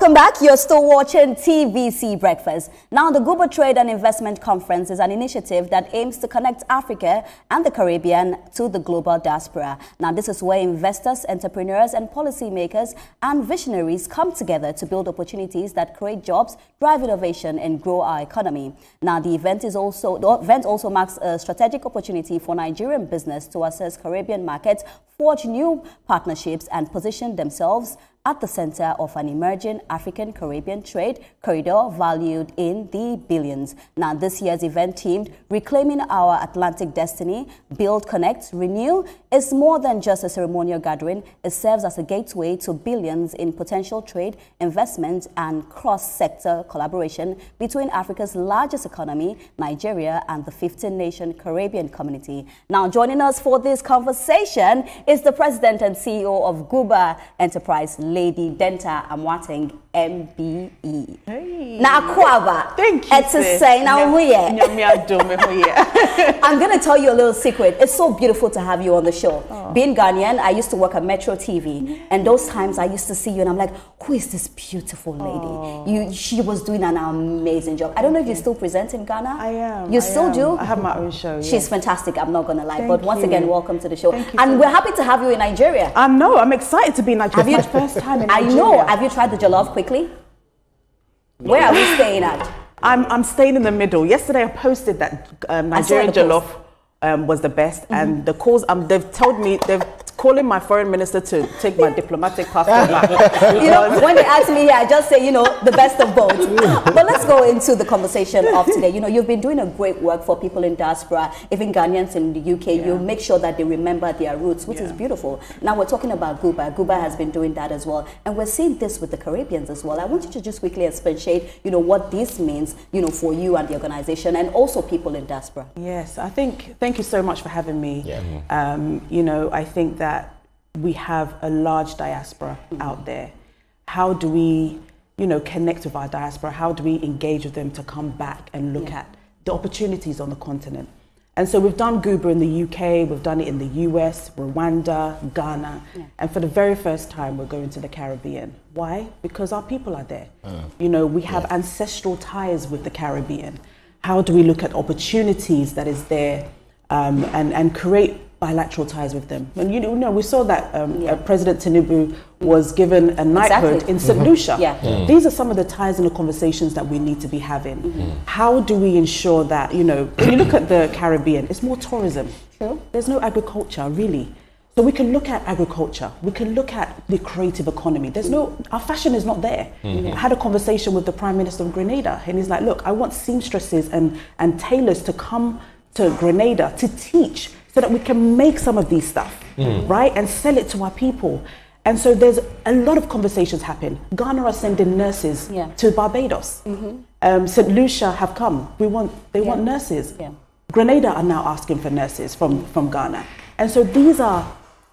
Welcome back. You're still watching TVC Breakfast. Now, the Global Trade and Investment Conference is an initiative that aims to connect Africa and the Caribbean to the global diaspora. Now, this is where investors, entrepreneurs, and policymakers and visionaries come together to build opportunities that create jobs, drive innovation, and grow our economy. Now, the event also marks a strategic opportunity for Nigerian business to access Caribbean markets, forge new partnerships, and position themselves at the center of an emerging African-Caribbean trade corridor valued in the billions. Now, this year's event themed Reclaiming Our Atlantic Destiny, Build, Connect, Renew is more than just a ceremonial gathering. It serves as a gateway to billions in potential trade, investment, and cross-sector collaboration between Africa's largest economy, Nigeria, and the 15-nation Caribbean community. Now, joining us for this conversation is the President and CEO of Guba Enterprise, Lady Dentaa Amoateng, MBE. Hey. Now, Kwaba. Thank you. I'm going to tell you a little secret. It's so beautiful to have you on the show. Oh. Being Ghanaian, I used to work at Metro TV, and those times I used to see you, and I'm like, who is this beautiful lady? Oh. She was doing an amazing job. I don't know if you still present in Ghana. I am. You still do? I have my own show. Yes. She's fantastic. I'm not going to lie. But once again, welcome to the show. And we're happy to have you in Nigeria. I know. I'm excited to be in Nigeria. It's my first time in Nigeria. I know. Have you tried the jollof quickly? Where are we staying at? I'm staying in the middle. Yesterday I posted that Nigerian jollof was the best, and the calls they've told me they're calling my foreign minister to take my diplomatic passport back. You know, when they ask me here, I just say, you know, the best of both. But let's go into the conversation of today. You know, you've been doing a great work for people in diaspora, even Ghanaians in the UK. Yeah. You make sure that they remember their roots, which is beautiful. Now we're talking about Guba. Guba has been doing that as well, and we're seeing this with the Caribbeans as well. I want you to just quickly expatiate, you know, what this means, you know, for you and the organization, and also people in diaspora. Yes, I think. Thank you so much for having me. Yeah. You know, I think that we have a large diaspora out there. How do we, you know, connect with our diaspora? How do we engage with them to come back and look at the opportunities on the continent? And so we've done Guba in the UK, we've done it in the US, Rwanda, Ghana, and for the very first time we're going to the Caribbean. Why? Because our people are there. You know, we have ancestral ties with the Caribbean. How do we look at opportunities that is there and create bilateral ties with them? And you know, we saw that President Tinubu was given a knighthood in St. Lucia. These are some of the ties and the conversations that we need to be having. How do we ensure that, you know, when you look at the Caribbean, it's more tourism. There's no agriculture, really. So we can look at agriculture, we can look at the creative economy. There's no, our fashion is not there. I had a conversation with the Prime Minister of Grenada, and he's like, look, I want seamstresses and tailors to come to Grenada to teach, so that we can make some of these stuff, right, and sell it to our people. And so there's a lot of conversations happen. Ghana are sending nurses to Barbados. St. Lucia have come. They want nurses. Grenada are now asking for nurses from Ghana. And so these are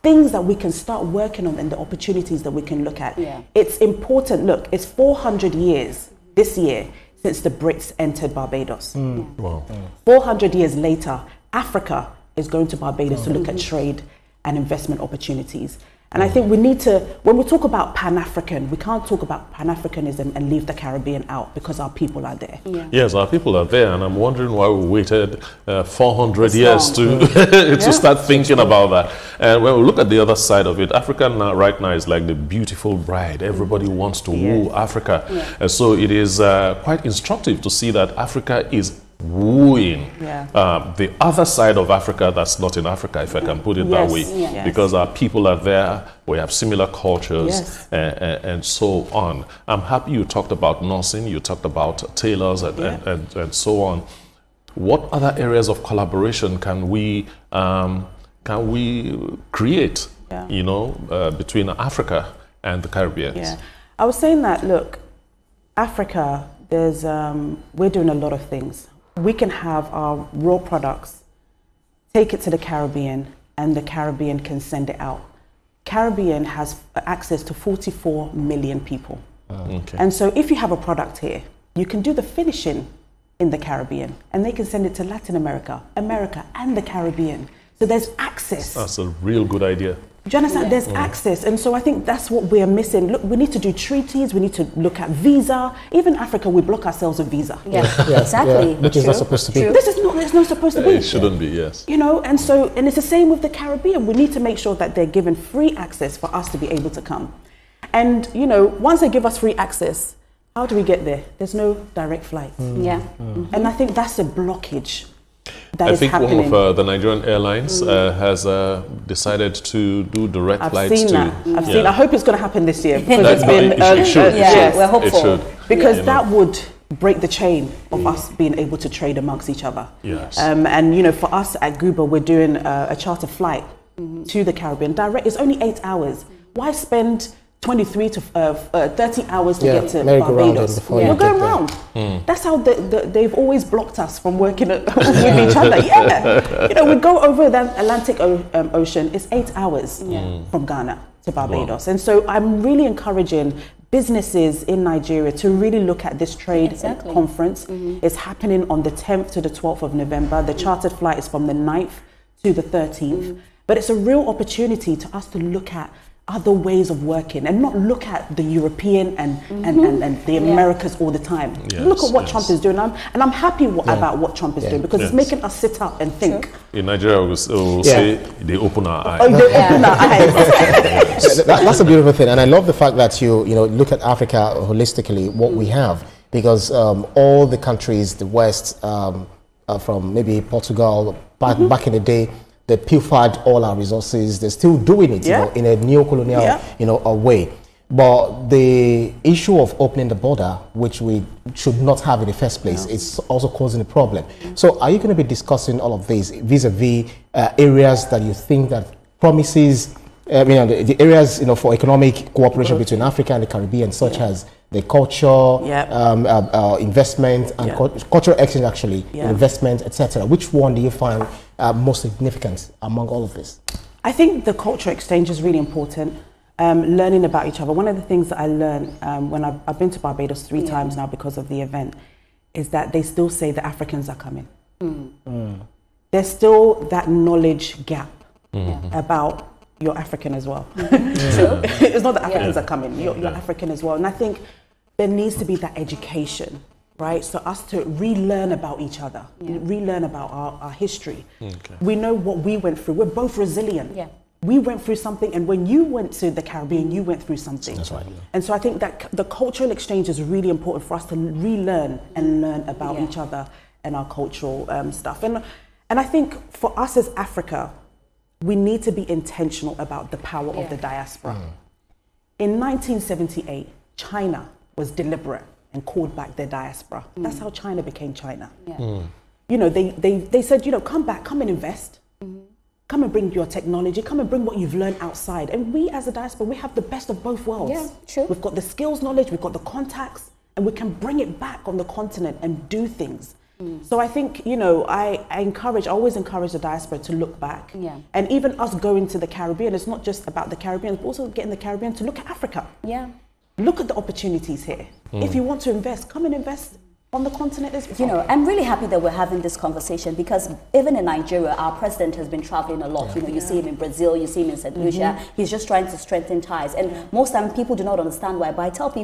things that we can start working on, and the opportunities that we can look at. It's important. Look, it's 400 years this year since the Brits entered Barbados. 400 years later, Africa is going to Barbados to look at trade and investment opportunities. And I think we need to, when we talk about Pan-African, we can't talk about Pan-Africanism and leave the Caribbean out, because our people are there. Yes, our people are there, and I'm wondering why we waited 400 years to to start thinking about that. And when we look at the other side of it, Africa now, right now, is like the beautiful bride. Everybody wants to woo Africa. And so it is quite instructive to see that Africa is wooing the other side of Africa that's not in Africa, if I can put it that way, because our people are there, we have similar cultures, and so on. I'm happy you talked about nursing, you talked about tailors and so on. What other areas of collaboration can we create, you know, between Africa and the Caribbean? I was saying that, look, Africa, there's we're doing a lot of things. We can have our raw products, take it to the Caribbean, and the Caribbean can send it out. Caribbean has access to 44 million people. And so if you have a product here, you can do the finishing in the Caribbean, and they can send it to Latin America, and the Caribbean. So there's access. That's a real good idea. Do you understand? There's access, and so I think that's what we're missing. Look, we need to do treaties. We need to look at visa. Even Africa, we block ourselves with visa. Yeah, exactly. Which is not supposed to be. This is not. It's not supposed to be. It shouldn't be. Yes. You know, and it's the same with the Caribbean. We need to make sure that they're given free access for us to be able to come. And you know, once they give us free access, how do we get there? There's no direct flights. And I think that's a blockage. I think one of the Nigerian airlines has decided to do direct flights. I've seen. I hope it's going to happen this year because it's been. It should. We're hopeful. It should. Because that would break the chain of us being able to trade amongst each other. Yes. And you know, for us at Guba, we're doing a charter flight to the Caribbean. Direct. It's only 8 hours. Why spend 23 to 30 hours to get to Barbados? We're going round. That's how they've always blocked us from working with each other. You know, we go over the Atlantic Ocean. It's 8 hours from Ghana to Barbados. And so I'm really encouraging businesses in Nigeria to really look at this trade conference. It's happening on the 10th to the 12th of November. The chartered flight is from the 9th to the 13th. But it's a real opportunity to us to look at other ways of working and not look at the European and the Americas all the time. Look at what Trump is doing, and I'm happy about what Trump is doing because it's making us sit up and think. In Nigeria, we'll say they open our eyes. They open our eyes. That's a beautiful thing, and I love the fact that you know look at Africa holistically, what we have, because all the countries, the West, from maybe Portugal back in the day, they pilfered all our resources. They're still doing it, you know, in a neo-colonial, you know, way. But the issue of opening the border, which we should not have in the first place, is also causing a problem. So, are you going to be discussing all of these vis-a-vis areas that you think that promises, the areas, you know, for economic cooperation between Africa and the Caribbean, such as the culture, investment, and cultural exchange, actually, investment, etc. Which one do you find most significant among all of this? I think the cultural exchange is really important. Learning about each other. One of the things that I learned when I've been to Barbados 3 times now because of the event is that they still say the Africans are coming. There's still that knowledge gap about you're African as well. It's not that Africans are coming, you're African as well. And I think there needs to be that education, right? So us to relearn about each other, relearn about our history. We know what we went through. We're both resilient. We went through something, and when you went to the Caribbean, you went through something. That's right. And so I think that the cultural exchange is really important for us to relearn and learn about each other and our cultural stuff. And I think for us as Africa, we need to be intentional about the power of the diaspora. In 1978, China was deliberate and called back their diaspora. That's how China became China. You know, they said, you know, come back, come and invest. Come and bring your technology, come and bring what you've learned outside. And we as a diaspora, we have the best of both worlds. We've got the skills, knowledge, we've got the contacts, and we can bring it back on the continent and do things. So I think, you know, I always encourage the diaspora to look back. And even us going to the Caribbean, it's not just about the Caribbean, but also getting the Caribbean to look at Africa. Look at the opportunities here. If you want to invest, come and invest on the continent as well. You know, I'm really happy that we're having this conversation because even in Nigeria, our president has been traveling a lot. You know, you see him in Brazil, you see him in St. Lucia. He's just trying to strengthen ties. And most time people do not understand why, but I tell people